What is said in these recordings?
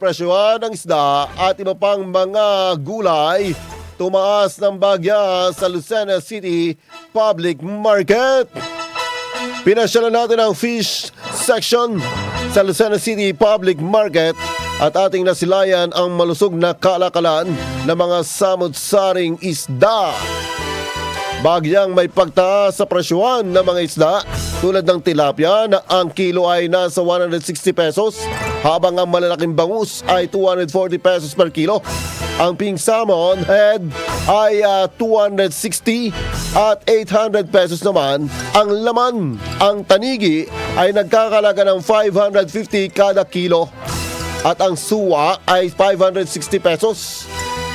Presyohan ng isda at iba pang mga gulay tumaas ng bagya sa Lucena City Public Market. Pinasyalan natin ang fish section sa Lucena City Public Market at ating nasilayan ang malusog na kalakalan ng mga samut-saring isda. Bagyang may pagtaas sa presyohan ng mga isda tulad ng tilapia na ang kilo ay nasa 160 pesos habang ang malalaking bangus ay 240 pesos per kilo. Ang pink salmon head ay 260 at 800 pesos naman ang laman. Ang tanigi ay nagkakalaga ng 550 kada kilo at ang suwa ay 560 pesos.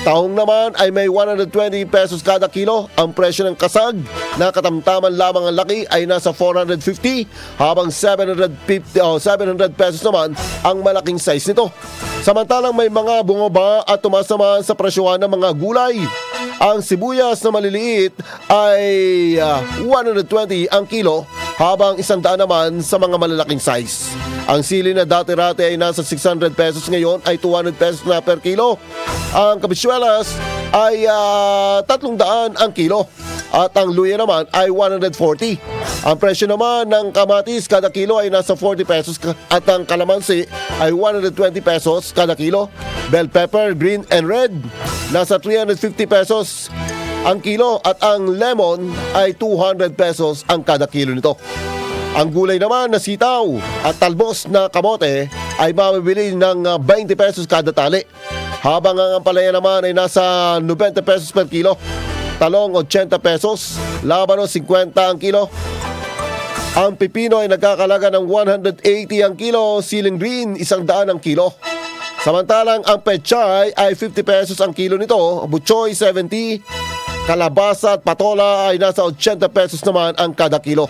Tahong naman ay may 120 pesos kada kilo. Ang presyo ng kasag na katamtaman lamang ang laki ay nasa 450 habang 700 pesos naman ang malaking size nito. Samantalang may mga bumaba at tumaas naman sa presyohan ng mga gulay. Ang sibuyas na maliliit ay 120 ang kilo habang 100 naman sa mga malalaking size. Ang sili na dati-rati ay nasa 600 pesos ngayon ay 200 pesos na per kilo. Ang kabitsuelas ay 300 ang kilo at ang luya naman ay 140. Ang presyo naman ng kamatis kada kilo ay nasa 40 pesos at ang kalamansi ay 120 pesos kada kilo. Bell pepper, green and red, nasa 350 pesos ang kilo at ang lemon ay 200 pesos ang kada kilo nito. Ang gulay naman na sitaw at talbos na kamote ay mabibili ng 20 pesos kada tali. Habang ang ampalaya naman ay nasa 90 pesos per kilo. Talong 80 pesos, labano 50 ang kilo. Ang pipino ay nagkakalaga ng 180 ang kilo, siling green 100 ang kilo. Samantalang ang pechay ay 50 pesos ang kilo nito, butchoy 70, kalabasa at patola ay nasa 80 pesos naman ang kada kilo.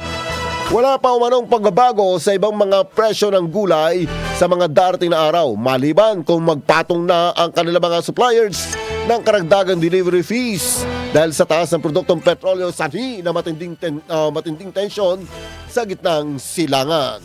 Wala pa umanong pagbabago sa ibang mga presyo ng gulay sa mga darating na araw, maliban kung magpatong na ang kanilang mga suppliers ng karagdagang delivery fees dahil sa taas ng produktong petrolyo sanhi na matinding tensyon sa gitnang silangan.